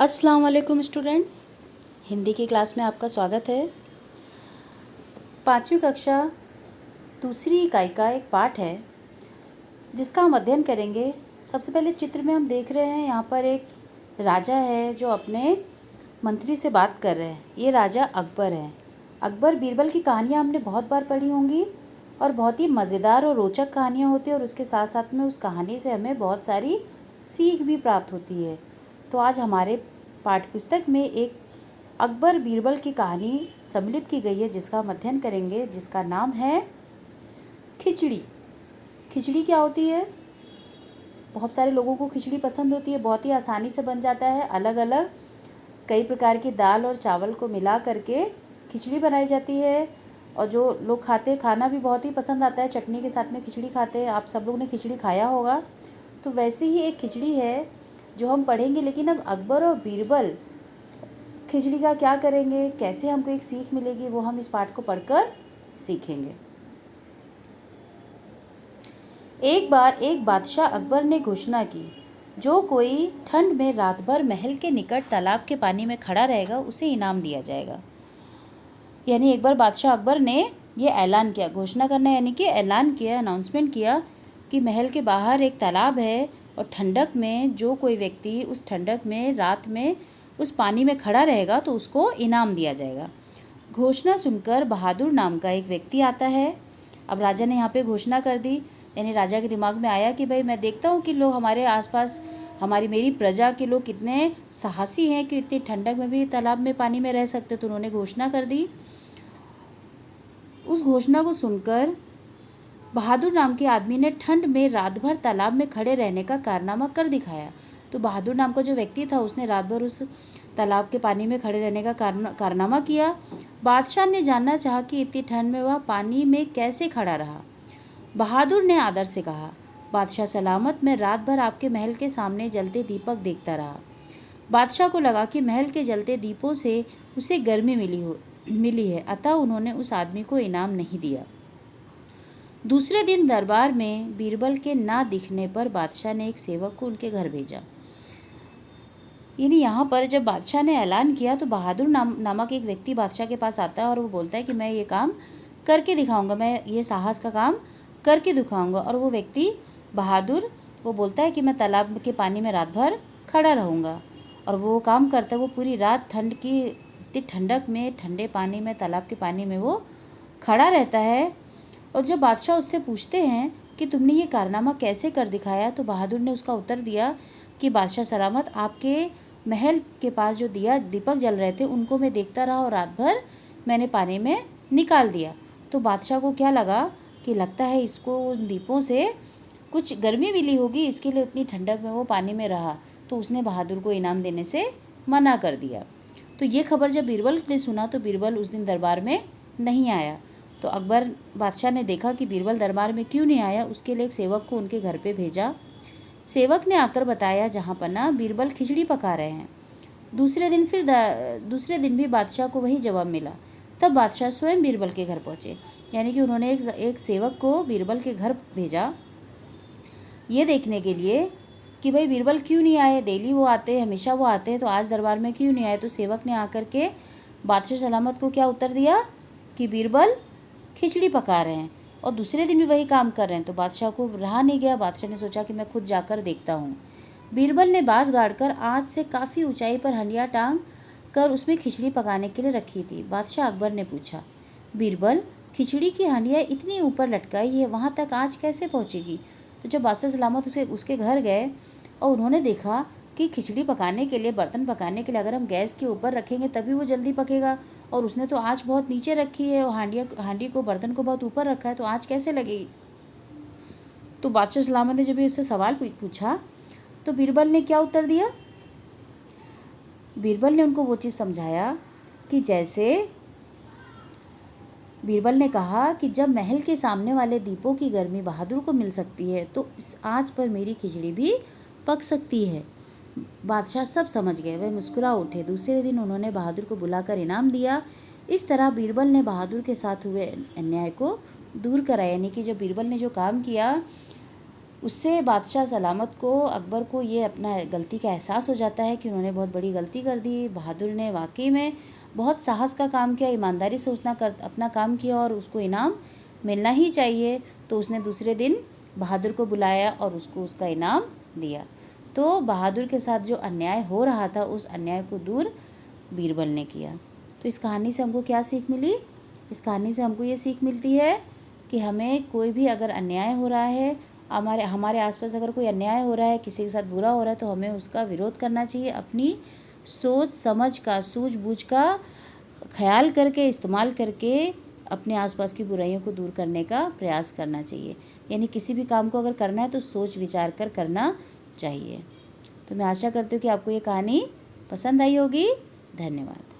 अस्सलाम वालेकुम स्टूडेंट्स, हिंदी की क्लास में आपका स्वागत है। 5वीं कक्षा दूसरी इकाई का एक पाठ है जिसका हम अध्ययन करेंगे। सबसे पहले चित्र में हम देख रहे हैं, यहाँ पर एक राजा है जो अपने मंत्री से बात कर रहे हैं। ये राजा अकबर है। अकबर बीरबल की कहानियाँ हमने बहुत बार पढ़ी होंगी और बहुत ही मज़ेदार और रोचक कहानियाँ होती हैं और उसके साथ साथ में उस कहानी से हमें बहुत सारी सीख भी प्राप्त होती है। तो आज हमारे पाठ्य पुस्तक में एक अकबर बीरबल की कहानी सम्मिलित की गई है जिसका हम अध्ययन करेंगे, जिसका नाम है खिचड़ी। खिचड़ी क्या होती है? बहुत सारे लोगों को खिचड़ी पसंद होती है, बहुत ही आसानी से बन जाता है। अलग अलग कई प्रकार की दाल और चावल को मिला करके खिचड़ी बनाई जाती है और जो लोग खाना भी बहुत ही पसंद आता है। चटनी के साथ में खिचड़ी खाते हैं। आप सब लोग ने खिचड़ी खाया होगा। तो वैसे ही एक खिचड़ी है जो हम पढ़ेंगे, लेकिन अब अकबर और बीरबल खिचड़ी का क्या करेंगे, कैसे हमको एक सीख मिलेगी, वो हम इस पाठ को पढ़कर सीखेंगे। एक बार एक बादशाह अकबर ने घोषणा की, जो कोई ठंड में रात भर महल के निकट तालाब के पानी में खड़ा रहेगा उसे इनाम दिया जाएगा। यानी एक बार बादशाह अकबर ने ये ऐलान किया, घोषणा करना यानी कि ऐलान किया, अनाउंसमेंट किया कि महल के बाहर एक तालाब है और ठंडक में जो कोई व्यक्ति उस ठंडक में रात में उस पानी में खड़ा रहेगा तो उसको इनाम दिया जाएगा। घोषणा सुनकर बहादुर नाम का एक व्यक्ति आता है। अब राजा ने यहाँ पे घोषणा कर दी, यानी राजा के दिमाग में आया कि भाई मैं देखता हूँ कि लोग हमारे आसपास मेरी प्रजा के लोग कितने साहसी हैं कि इतनी ठंडक में भी तालाब में पानी में रह सकते। तो उन्होंने घोषणा कर दी। उस घोषणा को सुनकर बहादुर नाम के आदमी ने ठंड में रात भर तालाब में खड़े रहने का कारनामा कर दिखाया। तो बहादुर नाम का जो व्यक्ति था उसने रात भर उस तालाब के पानी में खड़े रहने का कारनामा किया। बादशाह ने जानना चाहा कि इतनी ठंड में वह पानी में कैसे खड़ा रहा। बहादुर ने आदर से कहा, बादशाह सलामत, मैं रात भर आपके महल के सामने जलते दीपक देखता रहा। बादशाह को लगा कि महल के जलते दीपों से उसे गर्मी मिली है, अतः उन्होंने उस आदमी को इनाम नहीं दिया। दूसरे दिन दरबार में बीरबल के ना दिखने पर बादशाह ने एक सेवक को उनके घर भेजा। यानी यहाँ पर जब बादशाह ने ऐलान किया तो बहादुर नामक एक व्यक्ति बादशाह के पास आता है और वो बोलता है कि मैं ये काम करके दिखाऊंगा, मैं ये साहस का काम करके दिखाऊंगा। और वो व्यक्ति बहादुर वो बोलता है कि मैं तालाब के पानी में रात भर खड़ा रहूँगा। और वो काम करता है। वो पूरी रात ठंड की इतनी ठंडक में ठंडे पानी में तालाब के पानी में वो खड़ा रहता है। और जब बादशाह उससे पूछते हैं कि तुमने ये कारनामा कैसे कर दिखाया, तो बहादुर ने उसका उत्तर दिया कि बादशाह सलामत, आपके महल के पास जो दीपक जल रहे थे उनको मैं देखता रहा और रात भर मैंने पानी में निकाल दिया। तो बादशाह को क्या लगा कि लगता है इसको उन दीपों से कुछ गर्मी मिली होगी, इसके लिए उतनी ठंडक में वो पानी में रहा। तो उसने बहादुर को इनाम देने से मना कर दिया। तो ये खबर जब बीरबल ने सुना तो बीरबल उस दिन दरबार में नहीं आया। तो अकबर बादशाह ने देखा कि बीरबल दरबार में क्यों नहीं आया। उसके लिए एक सेवक को उनके घर पे भेजा। सेवक ने आकर बताया जहाँ पना बीरबल खिचड़ी पका रहे हैं। दूसरे दिन भी बादशाह को वही जवाब मिला। तब बादशाह स्वयं बीरबल के घर पहुँचे। यानी कि उन्होंने एक सेवक को बीरबल के घर भेजा ये देखने के लिए कि भाई बीरबल क्यों नहीं आए। डेली वो आते हैं, हमेशा वो आते हैं, तो आज दरबार में क्यों नहीं आए। तो सेवक ने आकर के बादशाह सलामत को क्या उत्तर दिया कि बीरबल खिचड़ी पका रहे हैं और दूसरे दिन भी वही काम कर रहे हैं। तो बादशाह को रहा नहीं गया। बादशाह ने सोचा कि मैं खुद जाकर देखता हूँ। बीरबल ने बाँस गाड़कर आँच से काफ़ी ऊंचाई पर हंडिया टांग कर उसमें खिचड़ी पकाने के लिए रखी थी। बादशाह अकबर ने पूछा, बीरबल, खिचड़ी की हंडिया इतनी ऊपर लटकाई है, वहाँ तक आँच कैसे पहुँचेगी। तो जब बादशाह सलामत उसके घर गए और उन्होंने देखा कि खिचड़ी पकाने के लिए, बर्तन पकाने के लिए अगर हम गैस के ऊपर रखेंगे तभी वो जल्दी पकेगा, और उसने तो आँच बहुत नीचे रखी है और हांडी को, बर्तन को बहुत ऊपर रखा है, तो आँच कैसे लगेगी। तो बादशाह सलामत ने जब उससे सवाल पूछा तो बीरबल ने क्या उत्तर दिया। बीरबल ने उनको वो चीज़ समझाया कि जैसे बीरबल ने कहा कि जब महल के सामने वाले दीपों की गर्मी बहादुर को मिल सकती है तो इस आँच पर मेरी खिचड़ी भी पक सकती है। बादशाह सब समझ गए, वह मुस्कुरा उठे। दूसरे दिन उन्होंने बहादुर को बुलाकर इनाम दिया। इस तरह बीरबल ने बहादुर के साथ हुए अन्याय को दूर कराया। यानी कि जब बीरबल ने जो काम किया उससे बादशाह सलामत को अकबर को ये अपना गलती का एहसास हो जाता है कि उन्होंने बहुत बड़ी गलती कर दी। बहादुर ने वाकई में बहुत साहस का काम किया, ईमानदारी से उसने अपना काम किया और उसको इनाम मिलना ही चाहिए। तो उसने दूसरे दिन बहादुर को बुलाया और उसको उसका इनाम दिया। तो बहादुर के साथ जो अन्याय हो रहा था उस अन्याय को दूर बीरबल ने किया। तो इस कहानी से हमको क्या सीख मिली? इस कहानी से हमको ये सीख मिलती है कि हमें कोई भी अगर अन्याय हो रहा है, हमारे आसपास अगर कोई अन्याय हो रहा है, किसी के साथ बुरा हो रहा है, तो हमें उसका विरोध करना चाहिए। अपनी सोच समझ का, सूझबूझ का ख्याल करके, इस्तेमाल करके अपने आसपास की बुराइयों को दूर करने का प्रयास करना चाहिए। यानी किसी भी काम को अगर करना है तो सोच विचार कर करना चाहिए। तो मैं आशा करती हूँ कि आपको ये कहानी पसंद आई होगी। धन्यवाद।